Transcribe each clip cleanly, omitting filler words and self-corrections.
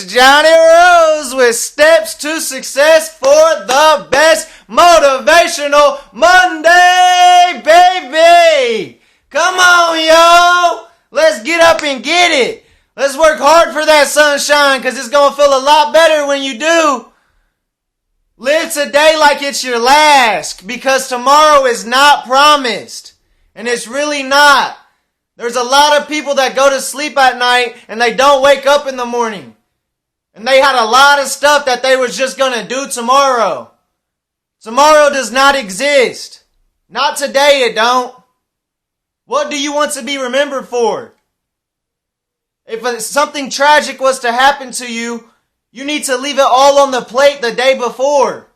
It's Johnny Rose with Steps to Success for the Best Motivational Monday, baby! Come on, yo! Let's get up and get it! Let's work hard for that sunshine, because it's going to feel a lot better when you do. Live today like it's your last, because tomorrow is not promised. And it's really not. There's a lot of people that go to sleep at night and they don't wake up in the morning. And they had a lot of stuff that they was just going to do tomorrow. Tomorrow does not exist. Not today, it don't. What do you want to be remembered for? If something tragic was to happen to you, you need to leave it all on the plate the day before.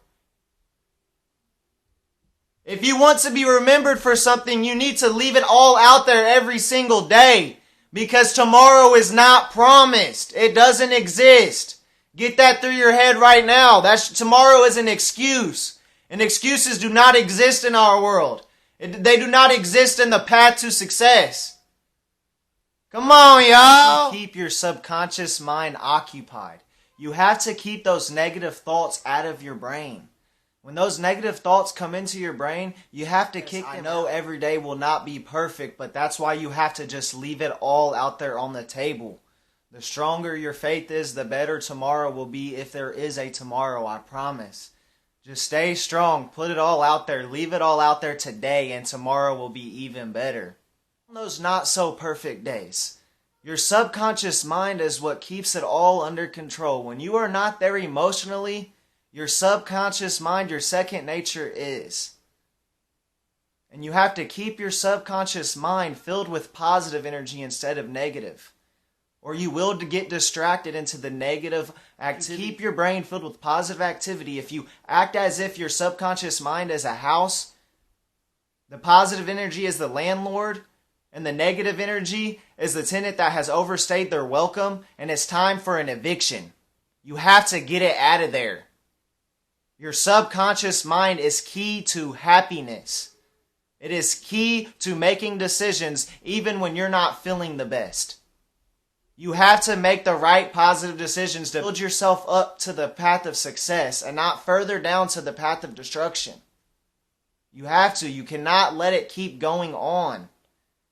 If you want to be remembered for something, you need to leave it all out there every single day. Because tomorrow is not promised. It doesn't exist. Get that through your head right now. Tomorrow is an excuse. And excuses do not exist in our world. They do not exist in the path to success. Come on, y'all. Keep your subconscious mind occupied. You have to keep those negative thoughts out of your brain. When those negative thoughts come into your brain, you have to kick them out. I know every day will not be perfect, but that's why you have to just leave it all out there on the table. The stronger your faith is, the better tomorrow will be, if there is a tomorrow, I promise. Just stay strong, put it all out there, leave it all out there today, and tomorrow will be even better. On those not so perfect days, your subconscious mind is what keeps it all under control. When you are not there emotionally, your subconscious mind, your second nature is. And you have to keep your subconscious mind filled with positive energy instead of negative. Or you will get distracted into the negative activity. Keep your brain filled with positive activity. If you act as if your subconscious mind is a house, the positive energy is the landlord, and the negative energy is the tenant that has overstayed their welcome, and it's time for an eviction. You have to get it out of there. Your subconscious mind is key to happiness. It is key to making decisions even when you're not feeling the best. You have to make the right positive decisions to build yourself up to the path of success and not further down to the path of destruction. You have to. You cannot let it keep going on.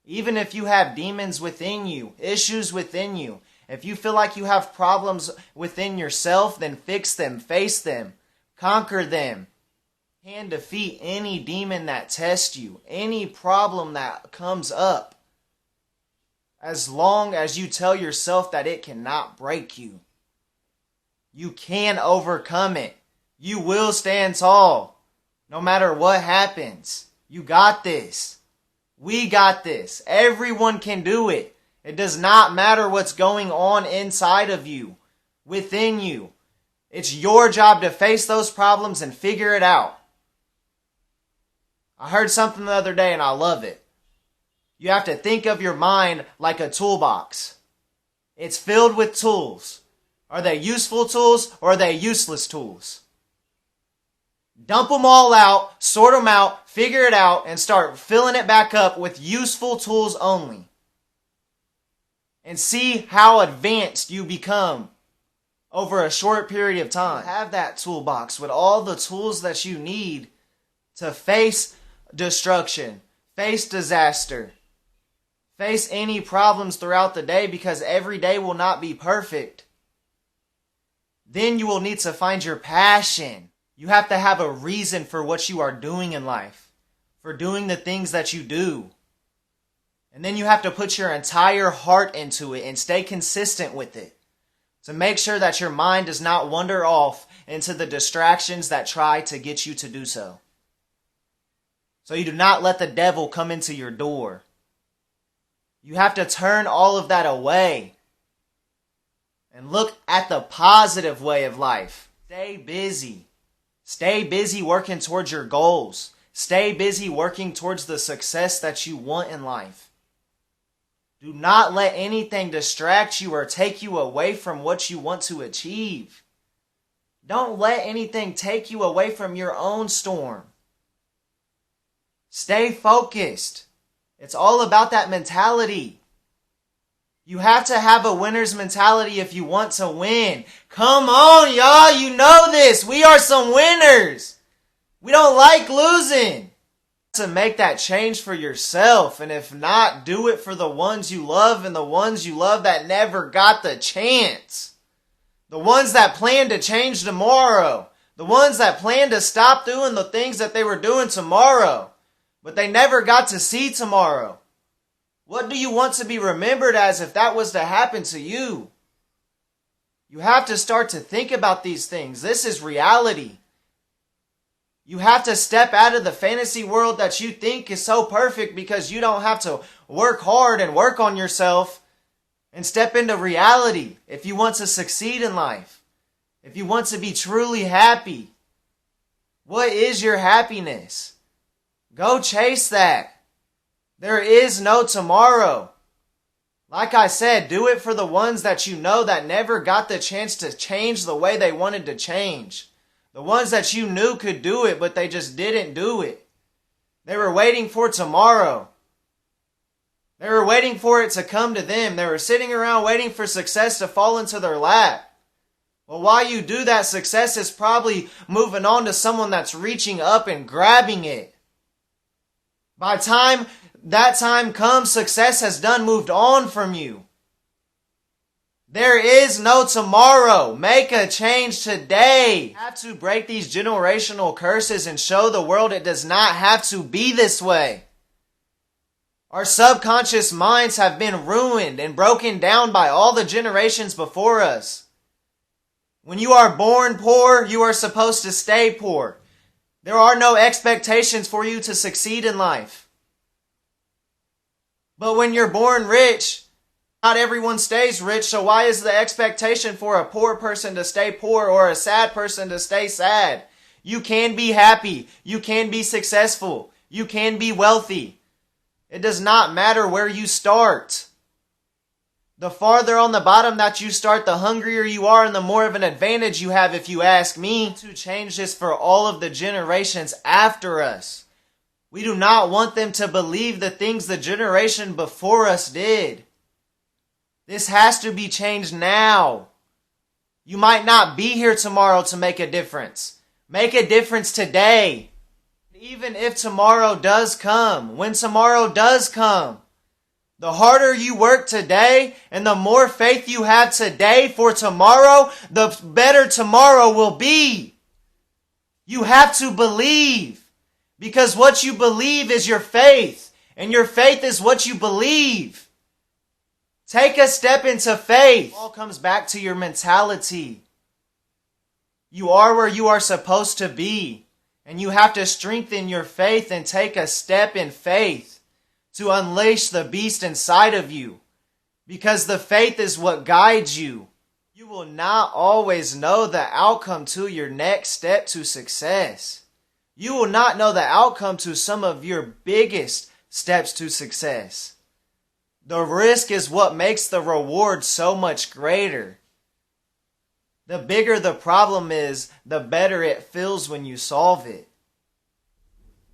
Even if you have demons within you, issues within you, if you feel like you have problems within yourself, then fix them, face them. Conquer them. You can defeat any demon that tests you, any problem that comes up, as long as you tell yourself that it cannot break you. You can overcome it. You will stand tall, no matter what happens. You got this. We got this. Everyone can do it. It does not matter what's going on inside of you, within you. It's your job to face those problems and figure it out. I heard something the other day and I love it. You have to think of your mind like a toolbox. It's filled with tools. Are they useful tools or are they useless tools? Dump them all out, sort them out, figure it out, and start filling it back up with useful tools only. And see how advanced you become over a short period of time. Have that toolbox with all the tools that you need to face destruction, face disaster, face any problems throughout the day, because every day will not be perfect. Then you will need to find your passion. You have to have a reason for what you are doing in life, for doing the things that you do. And then you have to put your entire heart into it and stay consistent with it, to make sure that your mind does not wander off into the distractions that try to get you to do so. So you do not let the devil come into your door. You have to turn all of that away and look at the positive way of life. Stay busy. Stay busy working towards your goals. Stay busy working towards the success that you want in life. Do not let anything distract you or take you away from what you want to achieve. Don't let anything take you away from your own storm. Stay focused. It's all about that mentality. You have to have a winner's mentality if you want to win. Come on, y'all. You know this. We are some winners. We don't like losing. To make that change for yourself, and if not, do it for the ones you love and the ones you love that never got the chance. The ones that plan to change tomorrow. The ones that plan to stop doing the things that they were doing tomorrow, but they never got to see tomorrow. What do you want to be remembered as if that was to happen to you? You have to start to think about these things. This is reality. You have to step out of the fantasy world that you think is so perfect because you don't have to work hard and work on yourself, and step into reality if you want to succeed in life. If you want to be truly happy. What is your happiness? Go chase that. There is no tomorrow. Like I said, do it for the ones that you know that never got the chance to change the way they wanted to change. The ones that you knew could do it, but they just didn't do it. They were waiting for tomorrow. They were waiting for it to come to them. They were sitting around waiting for success to fall into their lap. Well, while you do that, success is probably moving on to someone that's reaching up and grabbing it. By the time that time comes, success has done moved on from you. There is no tomorrow. Make a change today. You have to break these generational curses and show the world it does not have to be this way. Our subconscious minds have been ruined and broken down by all the generations before us. When you are born poor, you are supposed to stay poor. There are no expectations for you to succeed in life. But when you're born rich, not everyone stays rich, so why is the expectation for a poor person to stay poor or a sad person to stay sad? You can be happy. You can be successful. You can be wealthy. It does not matter where you start. The farther on the bottom that you start, the hungrier you are and the more of an advantage you have, if you ask me. To change this for all of the generations after us. We do not want them to believe the things the generation before us did. This has to be changed now. You might not be here tomorrow to make a difference. Make a difference today. Even if tomorrow does come, when tomorrow does come, the harder you work today and the more faith you have today for tomorrow, the better tomorrow will be. You have to believe, because what you believe is your faith, and your faith is what you believe. Take a step into faith. It all comes back to your mentality. You are where you are supposed to be, and you have to strengthen your faith and take a step in faith to unleash the beast inside of you, because the faith is what guides you. You will not always know the outcome to your next step to success. You will not know the outcome to some of your biggest steps to success. The risk is what makes the reward so much greater. The bigger the problem is, the better it feels when you solve it.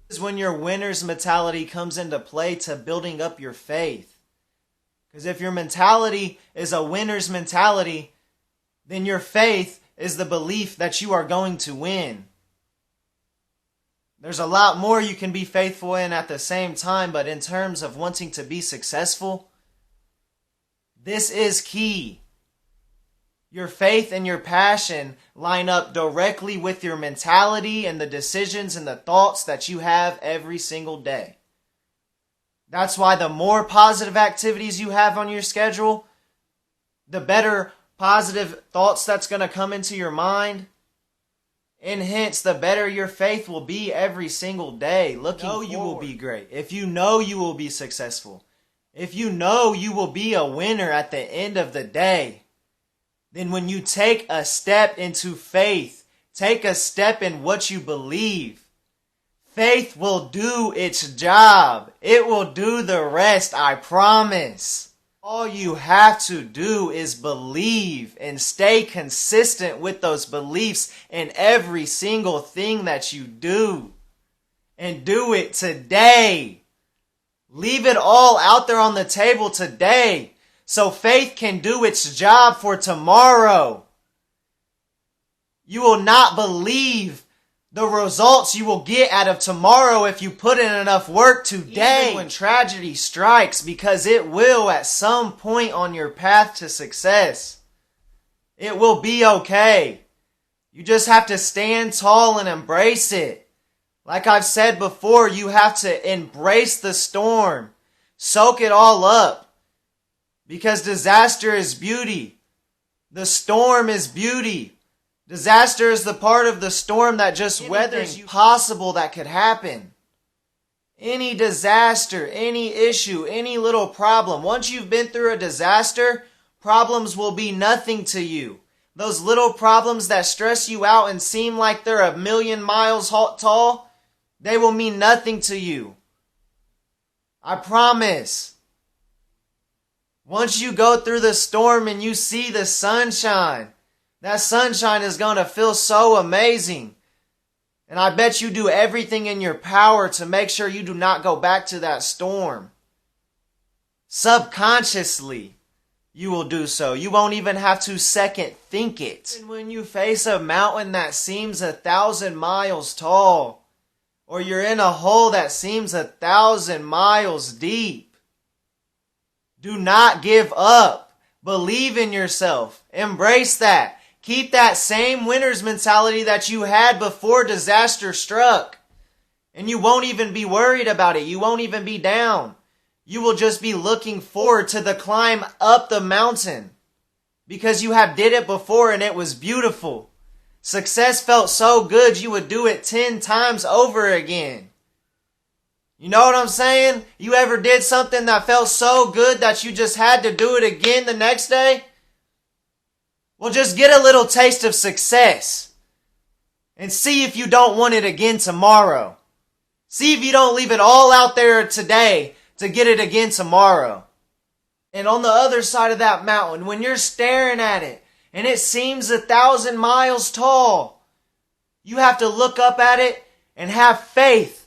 This is when your winner's mentality comes into play to building up your faith. Because if your mentality is a winner's mentality, then your faith is the belief that you are going to win. There's a lot more you can be faithful in at the same time, but in terms of wanting to be successful, this is key. Your faith and your passion line up directly with your mentality and the decisions and the thoughts that you have every single day. That's why the more positive activities you have on your schedule, the better positive thoughts that's going to come into your mind. And hence, the better your faith will be every single day. Looking forward. You will be great. If you know you will be successful. If you know you will be a winner at the end of the day. Then when you take a step into faith, take a step in what you believe. Faith will do its job. It will do the rest, I promise. All you have to do is believe and stay consistent with those beliefs in every single thing that you do. And do it today. Leave it all out there on the table today. so faith can do its job for tomorrow. You will not believe the results you will get out of tomorrow if you put in enough work today. Even when tragedy strikes, because it will at some point on your path to success. It will be okay. You just have to stand tall and embrace it. Like I've said before, you have to embrace the storm. Soak it all up. Because disaster is beauty. The storm is beauty. Disaster is the part of the storm that just weathers you. Possible that could happen. Any disaster, any issue, any little problem. Once you've been through a disaster, problems will be nothing to you. Those little problems that stress you out and seem like they're 1,000,000 miles tall, they will mean nothing to you. I promise. Once you go through the storm and you see the sunshine, that sunshine is going to feel so amazing. And I bet you do everything in your power to make sure you do not go back to that storm. Subconsciously, you will do so. You won't even have to second think it. And when you face a mountain that seems 1,000 miles tall, or you're in a hole that seems 1,000 miles deep, do not give up. Believe in yourself. Embrace that. Keep that same winner's mentality that you had before disaster struck. And you won't even be worried about it. You won't even be down. You will just be looking forward to the climb up the mountain. Because you have did it before and it was beautiful. Success felt so good you would do it 10 times over again. You know what I'm saying? You ever did something that felt so good that you just had to do it again the next day? Well, just get a little taste of success. And see if you don't want it again tomorrow. See if you don't leave it all out there today to get it again tomorrow. And on the other side of that mountain, when you're staring at it, and it seems 1,000 miles tall, you have to look up at it and have faith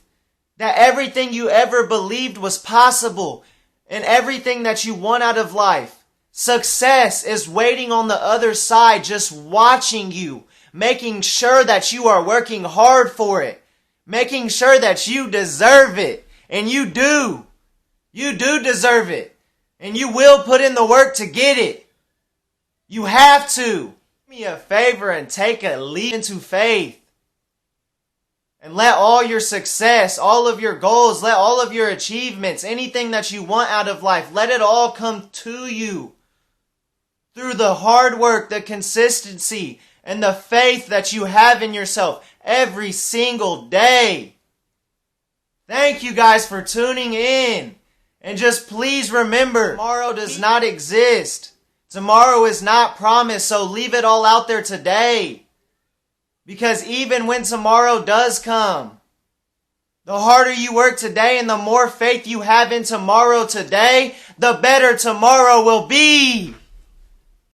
that everything you ever believed was possible and everything that you want out of life, success is waiting on the other side, just watching you, making sure that you are working hard for it, making sure that you deserve it. And you do. You do deserve it. And you will put in the work to get it. You have to. Do me a favor and take a leap into faith. And let all your success, all of your goals, let all of your achievements, anything that you want out of life, let it all come to you. Through the hard work, the consistency, and the faith that you have in yourself every single day. Thank you guys for tuning in. And just please remember, tomorrow does not exist. Tomorrow is not promised, so leave it all out there today. Because even when tomorrow does come, the harder you work today and the more faith you have in tomorrow today, the better tomorrow will be.